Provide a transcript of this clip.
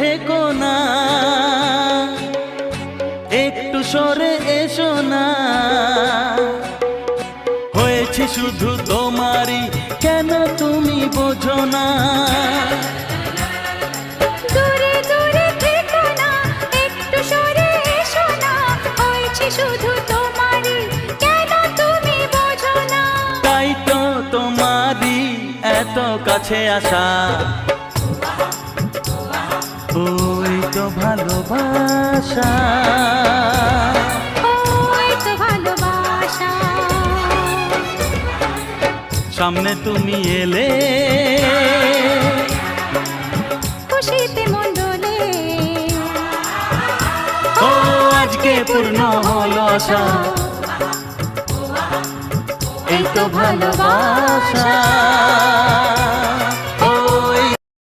থেকো না, একটু সরে এসো না। হয়েছে শুধু তোমারই, কেন তুমি বোঝো না? দূরে দূরে থেকো না, একটু সরে এসো না। হয়েছে শুধু তোমারই, কেন তুমি বোঝো না? তাই তো তোমারই এত কাছে আসা, ওই তো ভালোবাসা, ওই তো ভালোবাসা। সামনে তুমি এলে খুশিতে মন দোলে, ও আজকে পূর্ণ হলো আশা, এই তো ভালোবাসা।